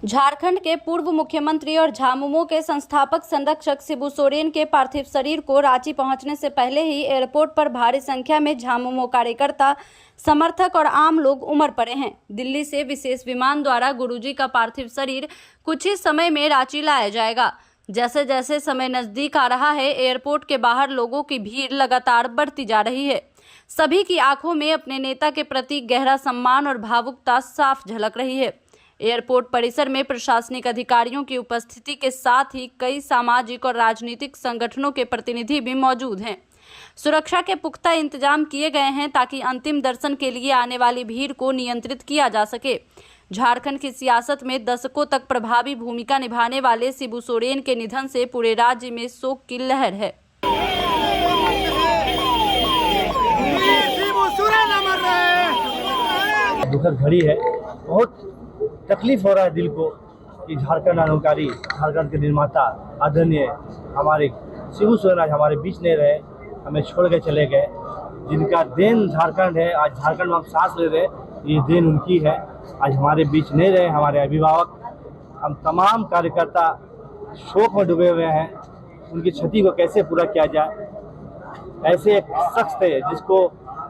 झारखंड के पूर्व मुख्यमंत्री और झामुमो के संस्थापक संरक्षक शिबू सोरेन के पार्थिव शरीर को रांची पहुंचने से पहले ही एयरपोर्ट पर भारी संख्या में झामुमो कार्यकर्ता, समर्थक और आम लोग उमड़ पड़े हैं। दिल्ली से विशेष विमान द्वारा गुरुजी का पार्थिव शरीर कुछ ही समय में रांची लाया जाएगा। जैसे जैसे समय नजदीक आ रहा है, एयरपोर्ट के बाहर लोगों की भीड़ लगातार बढ़ती जा रही है। सभी की आंखों में अपने नेता के प्रति गहरा सम्मान और भावुकता साफ झलक रही है। एयरपोर्ट परिसर में प्रशासनिक अधिकारियों की उपस्थिति के साथ ही कई सामाजिक और राजनीतिक संगठनों के प्रतिनिधि भी मौजूद हैं। सुरक्षा के पुख्ता इंतजाम किए गए हैं ताकि अंतिम दर्शन के लिए आने वाली भीड़ को नियंत्रित किया जा सके। झारखंड की सियासत में दशकों तक प्रभावी भूमिका निभाने वाले शिबू सोरेन के निधन से पूरे राज्य में शोक की लहर है। दुखद घड़ी है, बहुत तकलीफ हो रहा है दिल को कि झारखंड आंदोलनकारी, झारखंड के निर्माता आदरणीय हमारे शिबू सोरेन आज हमारे बीच नहीं रहे, हमें छोड़ के चले गए। जिनका देन झारखंड है, आज झारखंड में हम सांस ले रहे, ये देन उनकी है। आज हमारे बीच नहीं रहे हमारे अभिभावक, हम तमाम कार्यकर्ता शोक में डूबे हुए हैं। उनकी क्षति को कैसे पूरा किया जाए। ऐसे एक शख्स थे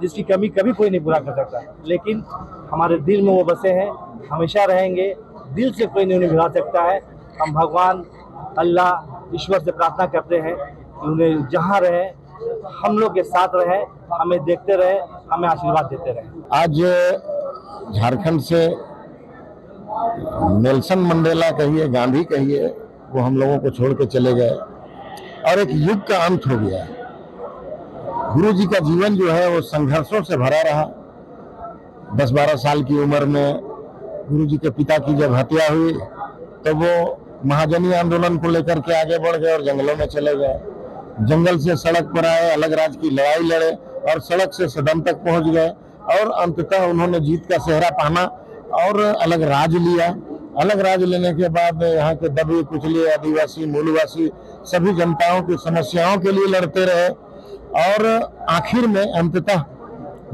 जिसकी कमी कभी कोई नहीं पूरा कर सकता, लेकिन हमारे दिल में वो बसे हैं, हमेशा रहेंगे। दिल से कोई नहीं उन्हें भुला सकता है। हम भगवान अल्लाह ईश्वर से प्रार्थना करते हैं कि उन्हें जहाँ रहे हम लोग के साथ रहे, हमें देखते रहे, हमें आशीर्वाद देते रहे। आज झारखंड से नेल्सन मंडेला कहिए, गांधी कहिए, वो हम लोगों को छोड़ के चले गए और एक युग का अंत हो गया। गुरु जी का जीवन जो है वो संघर्षों से भरा रहा। 10-12 साल की उम्र में गुरु जी के पिता की जब हत्या हुई तो वो महाजनी आंदोलन को लेकर के आगे बढ़ गए और जंगलों में चले गए। जंगल से सड़क पर आए, अलग राज्य की लड़ाई लड़े और सड़क से सदन तक पहुंच गए और अंततः उन्होंने जीत का सेहरा पहना और अलग राज लिया। अलग राज लेने के बाद यहाँ के दबे कुचले आदिवासी, मूलवासी सभी जनताओं की समस्याओं के लिए लड़ते रहे और आखिर में अंततः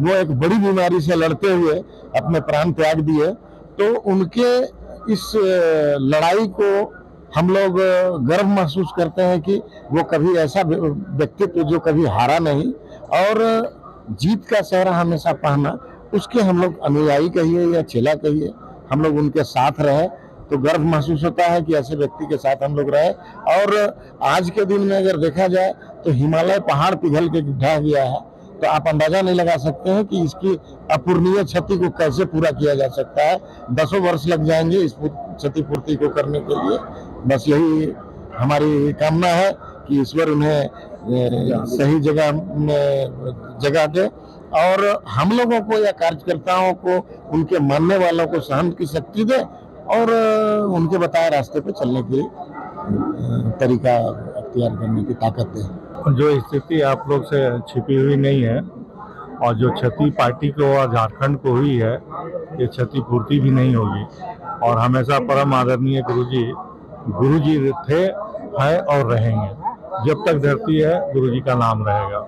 वो एक बड़ी बीमारी से लड़ते हुए अपने प्राण त्याग दिए। तो उनके इस लड़ाई को हम लोग गर्व महसूस करते हैं कि वो कभी ऐसा व्यक्तित्व जो कभी हारा नहीं और जीत का सेहरा हमेशा पहना, उसके हम लोग अनुयायी कहिए या चेला कहिए, हम लोग उनके साथ रहे तो गर्व महसूस होता है कि ऐसे व्यक्ति के साथ हम लोग रहे। और आज के दिन में अगर देखा जाए तो हिमालय पहाड़ पिघल के ढह गया है, तो आप अंदाजा नहीं लगा सकते हैं कि इसकी अपूरणीय क्षति को कैसे पूरा किया जा सकता है। 10 वर्ष लग जाएंगे इस क्षतिपूर्ति को करने के लिए। बस यही हमारी कामना है कि ईश्वर उन्हें सही जगह दे और हम लोगों को या कार्यकर्ताओं को, उनके मानने वालों को सहन की शक्ति दे और उनके बताए रास्ते पे चलने की तरीका अख्तियार करने की ताकत दे। जो स्थिति आप लोग से छिपी हुई नहीं है और जो क्षति पार्टी को और झारखंड को हुई है, ये क्षतिपूर्ति भी नहीं होगी। और हमेशा परम आदरणीय गुरुजी थे, हैं और रहेंगे। जब तक धरती है गुरुजी का नाम रहेगा।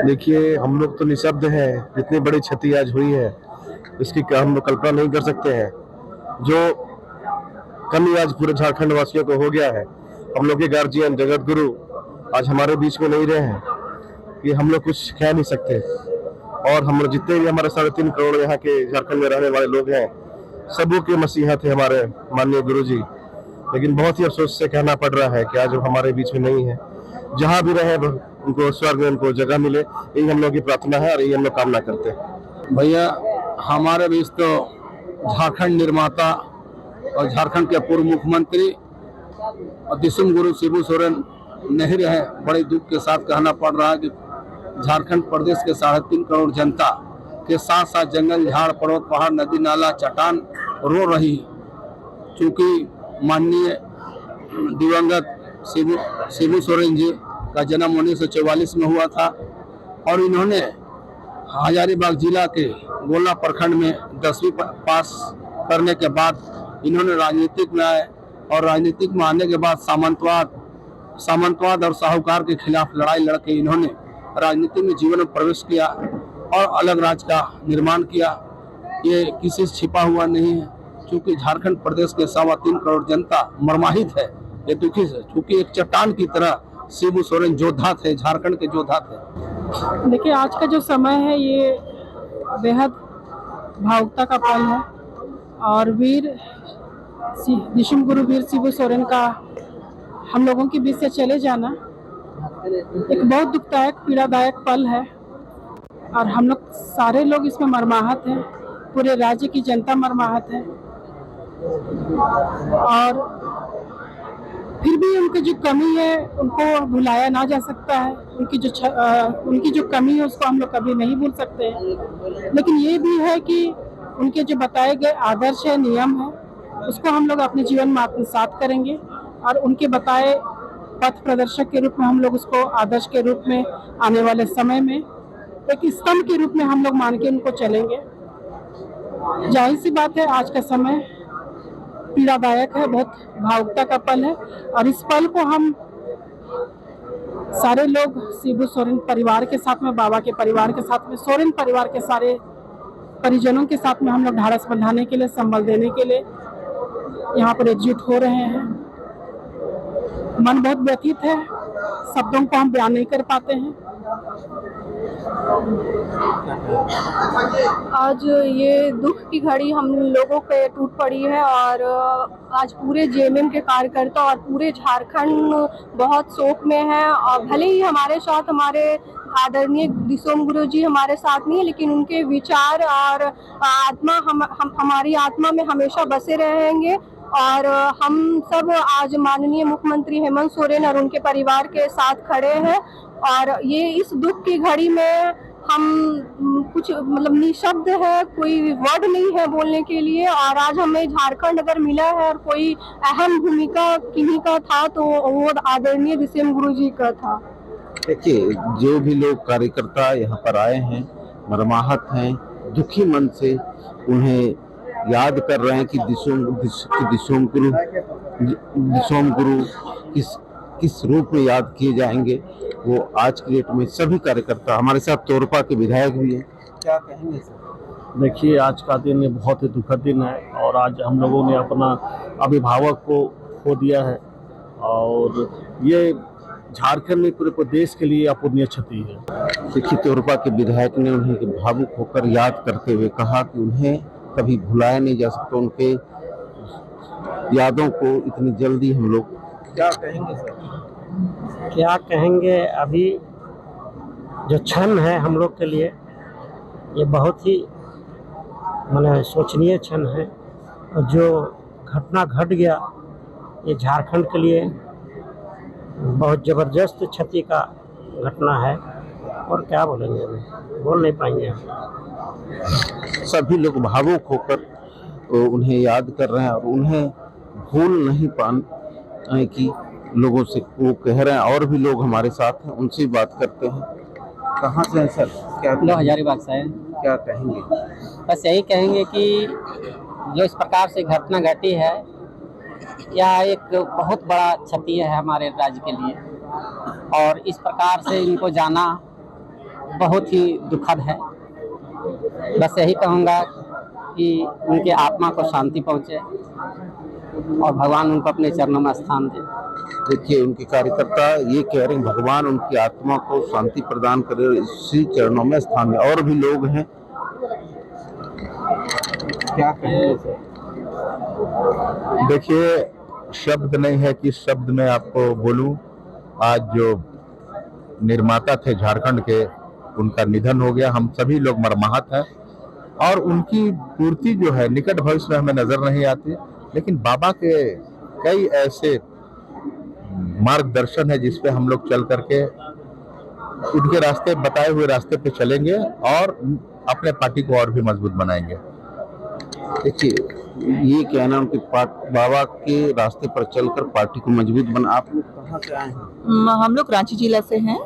देखिए, हम लोग तो निशब्द हैं। जितनी बड़ी क्षति आज हुई है इसकी हम लोग कल्पना नहीं कर सकते हैं। जो कमी आज पूरे झारखंड वासियों को हो गया है, हम लोग के गार्जियन जगत गुरु आज हमारे बीच में नहीं रहे हैं, कि हम लोग कुछ कह नहीं सकते। और हम लोग जितने भी हमारे 3.5 करोड़ यहाँ के झारखंड में रहने वाले लोग हैं, सबों के मसीहा थे हमारे माननीय गुरु जी। लेकिन बहुत ही अफसोस से कहना पड़ रहा है कि आज वो हमारे बीच में नहीं है। जहाँ भी रहे उनको स्वर्ग में उनको जगह मिले, यही हम लोग की प्रार्थना है और यही हम लोग कामना करते हैं। भैया, हमारे बीच तो झारखंड निर्माता और झारखंड के पूर्व मुख्यमंत्री और दिसुम गुरु शिबू सोरेन नहीं रहे। बड़े दुख के साथ कहना पड़ रहा है कि झारखंड प्रदेश के 3.5 करोड़ जनता के साथ साथ जंगल, झाड़, पर्वत, पहाड़, नदी, नाला, चट्टान रो रही। चूँकि माननीय दिवंगत शिबू सोरेन जी का जन्म 1944 में हुआ था और इन्होंने हजारीबाग जिला के गोला प्रखंड में 10वीं पास करने के बाद इन्होंने राजनीतिक में आए और राजनीतिक में आने के बाद सामंतवाद और साहूकार के खिलाफ लड़ाई लड़के इन्होंने राजनीति में जीवन में प्रवेश किया और अलग राज्य का निर्माण किया। ये किसी से छिपा हुआ नहीं है, क्योंकि झारखंड प्रदेश के 3.25 करोड़ जनता मर्माहित है, ये दुखी है, क्योंकि एक चट्टान की तरह शिबू सोरेन योद्धा थे, झारखंड के योद्धा थे। देखिए, आज का जो समय है ये बेहद भावुकता का पल है और दिसुम गुरु वीर शिबू सोरेन का हम लोगों के बीच से चले जाना एक बहुत दुखदायक पीड़ादायक पल है और हम लोग सारे लोग इसमें मर्माहत हैं, पूरे राज्य की जनता मर्माहत है। और फिर भी उनकी जो कमी है उनको भुलाया ना जा सकता है, उनकी जो कमी है उसको हम लोग कभी नहीं भूल सकते हैं। लेकिन ये भी है कि उनके जो बताए गए आदर्श है, नियम है, उसको हम लोग अपने जीवन में आत्मसात करेंगे और उनके बताए पथ प्रदर्शक के रूप में हम लोग उसको आदर्श के रूप में आने वाले समय में एक स्तंभ के रूप में हम लोग मान के उनको चलेंगे। जाहिर सी बात है, आज का समय पीड़ादायक है, बहुत भावुकता का पल है और इस पल को हम सारे लोग शिबू सोरेन परिवार के साथ में, बाबा के परिवार के साथ में, सोरेन परिवार के सारे परिजनों के साथ में हम लोग ढाढ़स बंधाने के लिए, संबल देने के लिए यहाँ पर एकजुट हो रहे हैं। मन बहुत व्यथित है, शब्दों को हम बयान नहीं कर पाते हैं। आज ये दुख की घड़ी हम लोगों पे टूट पड़ी है और आज पूरे जेएमएम के कार्यकर्ता और पूरे झारखंड बहुत शोक में है। और भले ही हमारे साथ हमारे आदरणीय दिसोम गुरु जी हमारे साथ नहीं है, लेकिन उनके विचार और आत्मा हमारी आत्मा में हमेशा बसे रहेंगे। और हम सब आज माननीय मुख्यमंत्री हेमंत सोरेन और उनके परिवार के साथ खड़े हैं और ये इस दुख की घड़ी में हम कुछ निशब्द है, कोई वर्ड नहीं है बोलने के लिए। और आज हमें झारखंड अगर मिला है और कोई अहम भूमिका किन्हीं का था तो वो आदरणीय दिसोम गुरु जी का था। देखिए, जो भी लोग कार्यकर्ता यहाँ पर आए हैं मर्माहत हैं, दुखी मन से उन्हें याद कर रहे हैं कि दिसोम गुरु किस रूप में याद किए जाएंगे। वो आज की डेट में सभी कार्यकर्ता, हमारे साथ तोरपा के विधायक भी हैं, क्या कहेंगे सर? देखिए, आज का दिन ये बहुत ही दुखद दिन है और आज हम लोगों ने अपना अभिभावक को खो दिया है और ये झारखंड में पूरे प्रदेश के लिए अपूरणीय क्षति है। देखिए, तोरपा के विधायक ने उन्हें भावुक होकर याद करते हुए कहा कि उन्हें कभी भुलाया नहीं जा सकता, उनके यादों को इतनी जल्दी हम लोग क्या कहेंगे सर? क्या कहेंगे, अभी जो क्षण है हम लोग के लिए ये बहुत ही सोचनीय क्षण है और जो घटना घट गया ये झारखंड के लिए बहुत ज़बरदस्त क्षति का घटना है। और क्या बोलेंगे, अभी बोल नहीं पाएंगे हम। सभी लोग भावुक होकर उन्हें याद कर रहे हैं और उन्हें भूल नहीं पाए कि लोगों से वो कह रहे हैं। और भी लोग हमारे साथ हैं, उनसे बात करते हैं। कहाँ से हैं सर? क्या हजारीबाग से हैं। क्या कहेंगे? बस यही कहेंगे कि जो इस प्रकार से घटना घटी है यह एक बहुत बड़ा क्षति है हमारे राज्य के लिए और इस प्रकार से इनको जाना बहुत ही दुखद है। बस यही कहूँगा कि उनके आत्मा को शांति पहुँचे और भगवान उनको अपने चरणों में स्थान दे। देखिए, उनके कार्यकर्ता ये कह रहे हैं भगवान उनकी आत्मा को शांति प्रदान करे, इसी चरणों में स्थान दे। और भी लोग हैं, क्या कहेंगे सर? देखिए, शब्द नहीं है कि शब्द में आपको बोलूं। आज जो निर्माता थे झारखंड के, उनका निधन हो गया। हम सभी लोग मर्माहत हैं और उनकी पूर्ति जो है निकट भविष्य में हमें नजर नहीं आती, लेकिन बाबा के कई ऐसे मार्गदर्शन है जिस पे हम लोग चल करके उनके रास्ते, बताए हुए रास्ते पे चलेंगे और अपने पार्टी को और भी मजबूत बनाएंगे। देखिए, ये कहना उनके बाबा के रास्ते पर चलकर पार्टी को मजबूत बना। आप लोग कहाँ से आए हैं? हम लोग रांची जिला से हैं,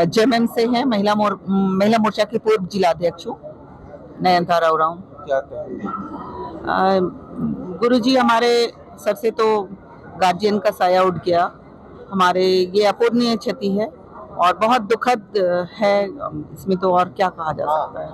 जेएमएम से हैं, महिला मोर्चा के पूर्व जिलाध्यक्ष हूँ, नयनतारा उरांव। क्या कहेंगे? गुरुजी हमारे सर से तो गार्जियन का साया उठ गया, हमारे ये अपूरणीय क्षति है और बहुत दुखद है। इसमें तो और क्या कहा जा सकता है।